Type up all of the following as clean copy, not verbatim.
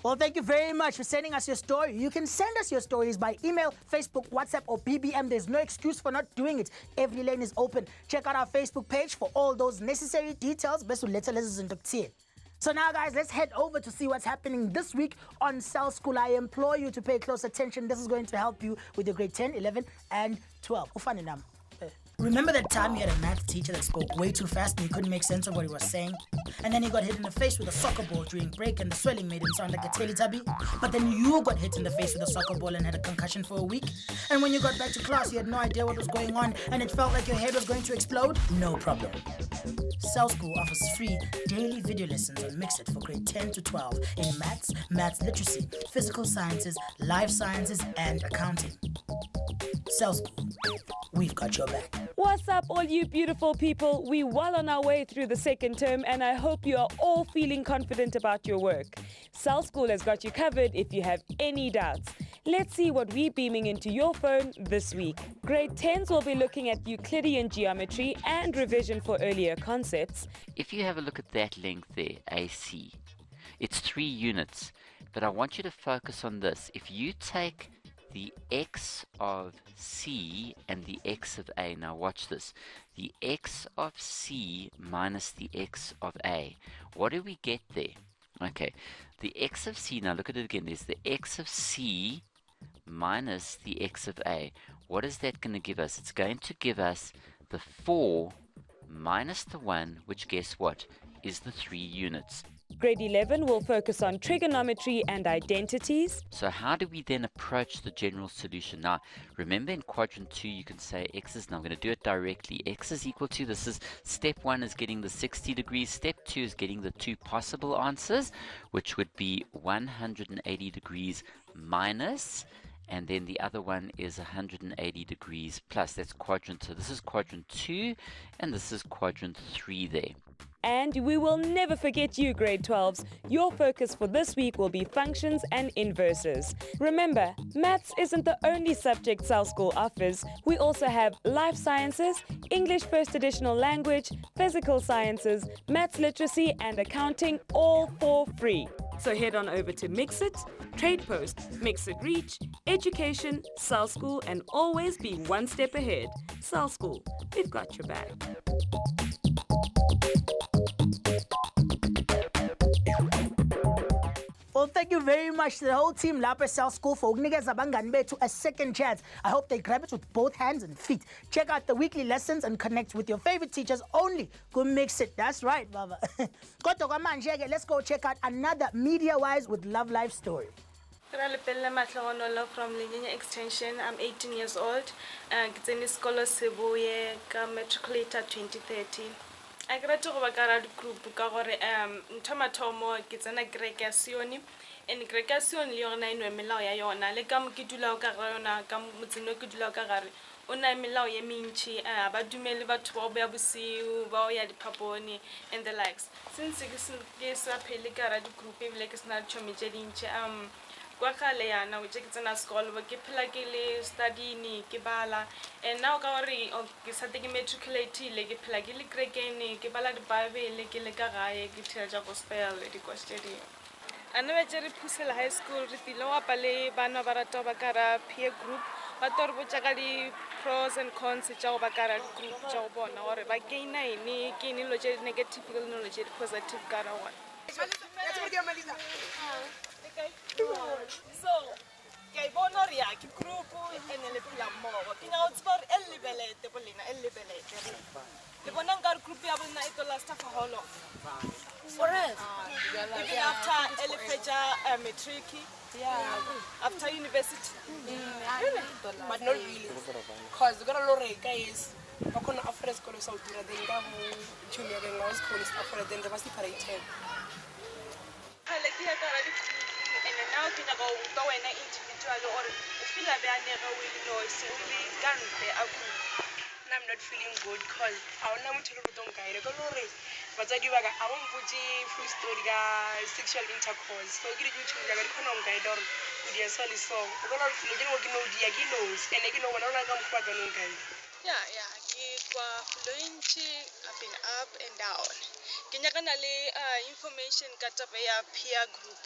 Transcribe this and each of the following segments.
Well, thank you very much for sending us your story. You can send us your stories by email, Facebook, WhatsApp, or BBM. There's no excuse for not doing it. Every lane is open. Check out our Facebook page for all those necessary details. So now, guys, let's head over to see what's happening this week on Cell School. I implore you to pay close attention. This is going to help you with your grade 10, 11, and 12. Remember that time you had a math teacher that spoke way too fast and you couldn't make sense of what he was saying? And then he got hit in the face with a soccer ball during break and the swelling made him sound like a Teletubby? But then you got hit in the face with a soccer ball and had a concussion for a week? And when you got back to class, you had no idea what was going on and it felt like your head was going to explode? No problem. Cell School offers free daily video lessons on Mixit for grade 10 to 12 in maths, maths literacy, physical sciences, life sciences, and accounting. Cell School, we've got your back. What's up, all you beautiful people? We're well on our way through the second term, and I hope you are all feeling confident about your work. Cell School has got you covered if you have any doubts. Let's see what we're beaming into your phone this week. Grade 10s will be looking at Euclidean geometry and revision for earlier concepts. If you have a look at that length there, AC, it's 3 units. But I want you to focus on this. If you take the x of C and the x of A, now watch this. The x of C minus the x of A. What do we get there? Okay, the x of C, now look at it again. There's the x of C minus the x of A. What is that going to give us? It's going to give us the 4 minus the 1, which guess what? Is the 3 units. Grade 11 will focus on trigonometry and identities. So how do we then approach the general solution? Now, remember in quadrant 2, you can say x is, now I'm going to do it directly. X is equal to, this is step 1 is getting the 60 degrees. Step 2 is getting the 2 possible answers, which would be 180 degrees minus, and then the other one is 180 degrees plus. That's quadrant 2. This is quadrant 2, and this is quadrant 3 there. And we will never forget you, grade 12s. Your focus for this week will be functions and inverses. Remember, maths isn't the only subject Cell School offers. We also have life sciences, English first additional language, physical sciences, maths literacy, and accounting, all for free. So head on over to Mixit, Trade Post, Mixit Reach, Education, Cell School, and always be one step ahead. Cell School, we've got your back. Well, thank you very much to the whole team Lapre Cell School for Unikeza abangani bethu a second chance. I hope they grab it with both hands and feet. Check out the weekly lessons and connect with your favorite teachers only. Go Mix It. That's right, Baba. Let's go check out another Media-Wise with Love Life story. From Linyanya Extension. I'm 18 years old. It's in Skolo Sibuye, matriculator 2013. I got to go back group because Tomatomo gets an aggregation and aggregation Leona in Melaya Yona, Legam Kidula Garona, Gamutino Kidula Gari, Una Melaya Minchi, Badumeliva Twabusi, Boya de Paponi, and the likes. Since it's a Peligara group, like a snatch Mijelinche, Guacaleana, which is in a school, Gipilagili, study, Kibala, and now Gari of Gisatic matriculate, like Plagili Gregani, Kibala the Bible, like Legarai, Gitaja Gospel, the question. I know a Jerry Pussel High School, Ritiloa Pale, Banavara Bakara peer group, Bator Buchagari pros and cons, Jawbakara group, Jawbon, or Bagaina, Kini Logic, negative knowledge, positive Garawan. So, kay bonoria ki grupo en el plamo. Kina utspor elibelete polina elibelete. Le bonang gar grupo ya na ito last of holo. Forest. Even after elifeja matric. Yeah. After university. But not really. Cause we got a lot of guys. Bakona afres kono sautura denga mu junior denga was kono afres denga basi paraitem. Halekia karali and now can go to an individual or feel like I never will know so we can't I'm not feeling good because I don't know to don't guide a glory. But I do I won't put full story sexual intercourse. So get you to the economic guide or with your solid song. We're going to look at no diaginos and I know when I come quite a guide. Yeah, ke kwa fluently, I've been up and down. Ke nyakana le information ka taba ya peer group.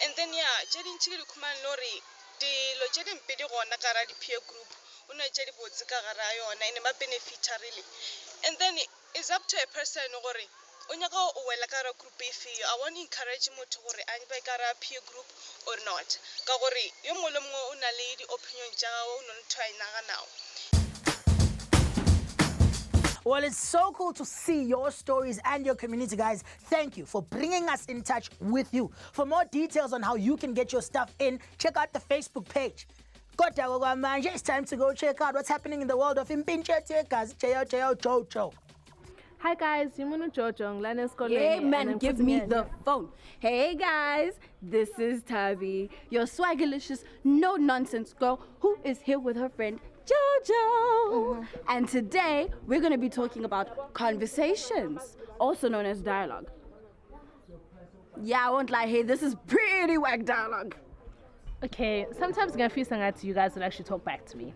And then yeah, tse dintsi ke di khumana lori dilo tse dimpe di gona ka ra di peer group. Una tse di botse ka gara yona ene ba benefita really. And then it's up to a person gore o nyaka o wela ka ra group efe. I want to encourage motho gore a be ka ra peer group or not. Ka gore yo mongwe le mongwe o na le di opinion tsa gago o nne twa inaganago. Well, it's so cool to see your stories and your community, guys. Thank you for bringing us in touch with you. For more details on how you can get your stuff in, check out the Facebook page. It's time to go check out what's happening in the world of Impinche guys. Jojo. Hi guys, Yimunu Jojo, Lanes Hey man, give me the phone. Hey guys, this is Tavi, your swaggerlicious, no-nonsense girl who is here with her friend Jojo. And today, we're going to be talking about conversations, also known as dialogue. Yeah, I won't lie, hey, this is pretty whack dialogue. Okay, sometimes I'm feeling that you guys will actually talk back to me.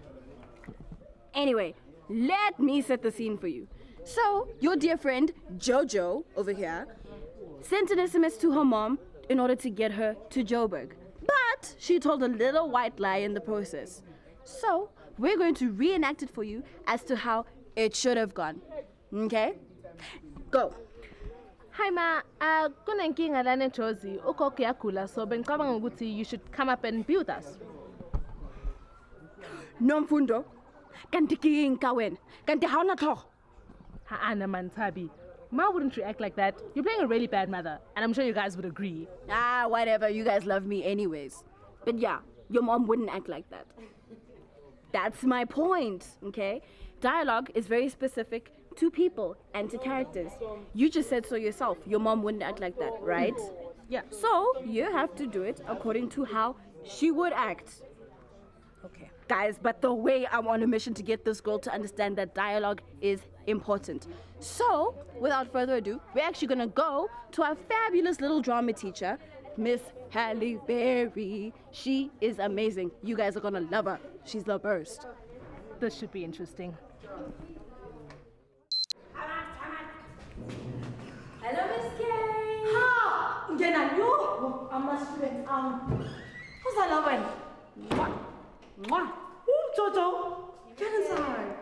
Anyway, let me set the scene for you. So, your dear friend, Jojo, over here, sent an SMS to her mom in order to get her to Joburg. But she told a little white lie in the process. So, we're going to reenact it for you as to how it should have gone. Okay? Go. Hi ma, kunenkinga lana Jozi, ukhokho yakula so bengicabanga ukuthi you should come up and be with us. Nomfundo, kanti kinka wena, kanti hauna tlhogo. Ha'ana man Tabi. Ma wouldn't react like that. You're playing a really bad mother, and I'm sure you guys would agree. Ah, whatever, you guys love me anyways. But yeah, your mom wouldn't act like that. That's my point, okay? Dialogue is very specific to people and to characters. You just said so yourself. Your mom wouldn't act like that, right? Yeah. So you have to do it according to how she would act. Okay. Guys, but the way I'm on a mission to get this girl to understand that dialogue is important. So, without further ado, we're actually gonna go to our fabulous little drama teacher, Miss Halle Berry. She is amazing. You guys are gonna love her. She's the best. This should be interesting. Hello, Miss K. Ha! Ngena yo! Ama-student who's that loving? Mwah! Mwah! Ooh, Jojo! Get inside.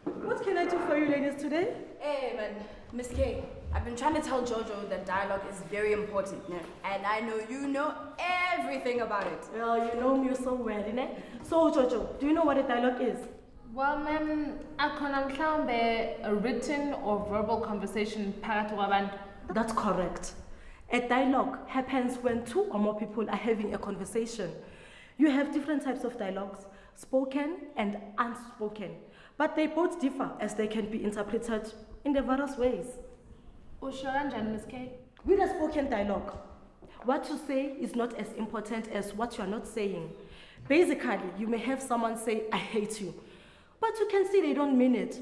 What can I do for you ladies today? Hey, man. Miss K, I've been trying to tell Jojo that dialogue is very important, né? And I know you know everything about it. Well, you know me so well, né? So, Jojo, do you know what a dialogue is? Well, ma'am, a written or verbal conversation phakathi kwabantu. That's correct. A dialogue happens when two or more people are having a conversation. You have different types of dialogues, spoken and unspoken. But they both differ as they can be interpreted in the various ways. Usho kanjani, Miss K? With a spoken dialogue, what you say is not as important as what you are not saying. Basically, you may have someone say, I hate you, but you can see they don't mean it.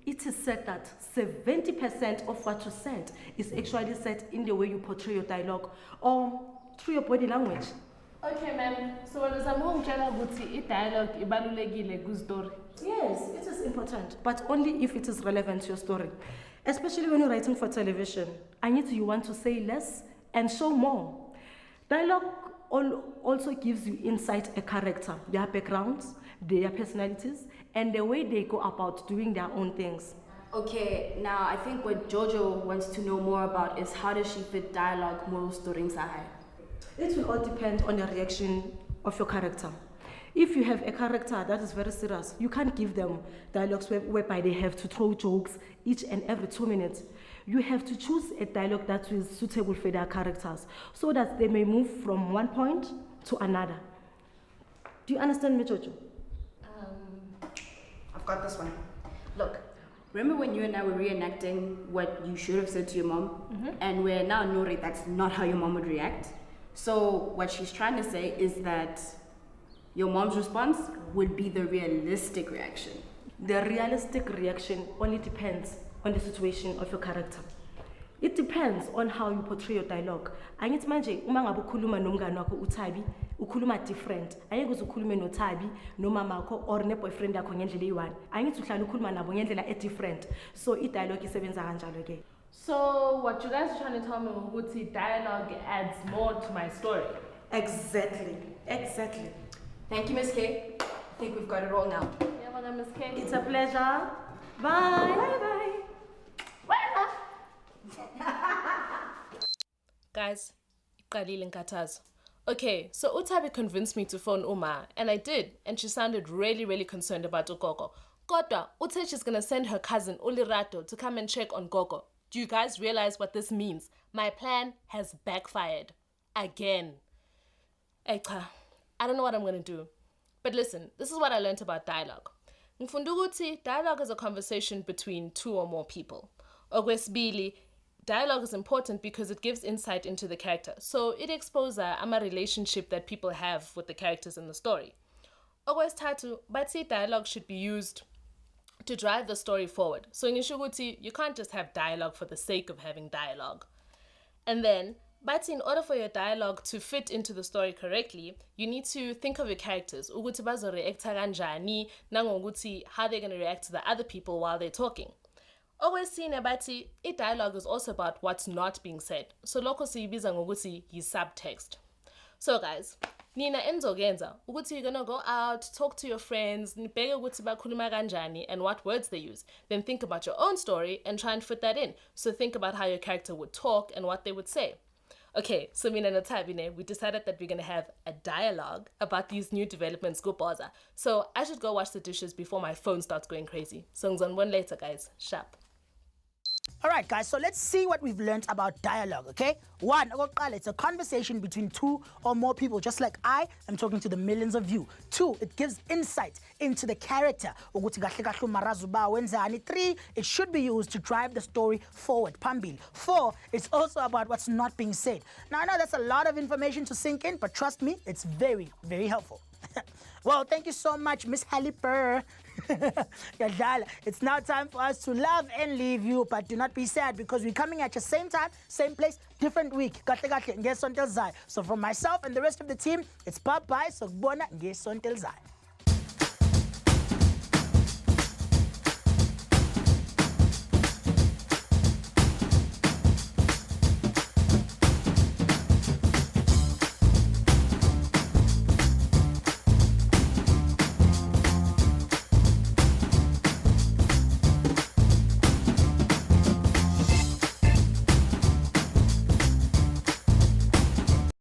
It is said that 70% of what you said is actually said in the way you portray your dialogue or through your body language. Okay, ma'am. So when I'm saying dialogue ibalulekile ku-story. Yes, it is important, but only if it is relevant to your story. Especially when you're writing for television. You want to say less and show more. Dialogue also gives you insight a character, their backgrounds, their personalities, and the way they go about doing their own things. Okay, now I think what Jojo wants to know more about is how does she fit dialogue moral story inside? It will all depend on the reaction of your character. If you have a character that is very serious, you can't give them dialogues whereby they have to throw jokes each and every 2 minutes. You have to choose a dialogue that is suitable for their characters so that they may move from one point to another. Do you understand me, Jojo? I've got this one. Look, remember when you and I were reenacting what you should have said to your mom? And we're now Nori, that's not how your mom would react. So what she's trying to say is that your mom's response would be the realistic reaction. The realistic reaction only depends on the situation of your character. It depends on how you portray your dialogue. Angithi manje uma ngabe ukhuluma nomngane wakho uThabi, ukhuluma different. Ayeke ukhulume noThabi nomama wakho or ne-boyfriend yakho ngendlela eyi-one. Angithi uhlala ukhuluma nabo ngendlela e-different. So i-dialogue isebenza kanjalo ke. So what you guys are trying to tell me ukuthi dialogue adds more to my story? Exactly. Thank you, Miss K. I think we've got it all now. Yeah, well, Miss K. It's a pleasure. Bye. Bye. Guys, iqalile nkathazo. Okay, so Utabi convinced me to phone Uma, and I did, and she sounded really, really concerned about Gogo. Kodwa, Ute she's gonna send her cousin Ulirato to come and check on Gogo. Do you guys realize what this means? My plan has backfired. Again. Echa, I don't know what I'm gonna do. But listen, this is what I learned about dialogue. Mfunduguti, dialogue is a conversation between two or more people. Okwesibili, dialogue is important because it gives insight into the character. So it exposes a relationship that people have with the characters in the story. Okwesithathu, bathi dialogue should be used to drive the story forward. So in Ishuguti, you can't just have dialogue for the sake of having dialogue. And then, but in order for your dialogue to fit into the story correctly, you need to think of your characters. Ukuthi bazo react kanjani, nangokuthi how they're going to react to the other people while they're talking. Always seen abati, a dialogue is also about what's not being said. So loko siyibiza ngokuthi yi subtext. So guys, Nina enzogenza, ukuthi you're gonna go out, talk to your friends, nibheke ukuthi bakhuluma kanjani and what words they use. Then think about your own story and try and fit that in. So think about how your character would talk and what they would say. Okay, so mina no Tabine, we decided that we're gonna have a dialogue about these new developments, Gopaza. So I should go wash the dishes before my phone starts going crazy. So one later, guys. Sharp. All right, guys, so let's see what we've learned about dialogue, okay? One, it's a conversation between two or more people, just like I am talking to the millions of you. Two, it gives insight into the character. Three, it should be used to drive the story forward. Pambil. Four, it's also about what's not being said. Now, I know that's a lot of information to sink in, but trust me, it's very, very helpful. Well, thank you so much, Miss Halliper. It's now time for us to love and leave you, but do not be sad because we're coming at you same time, same place, different week. So from myself and the rest of the team, it's bye-bye, so bona ngesontel zai.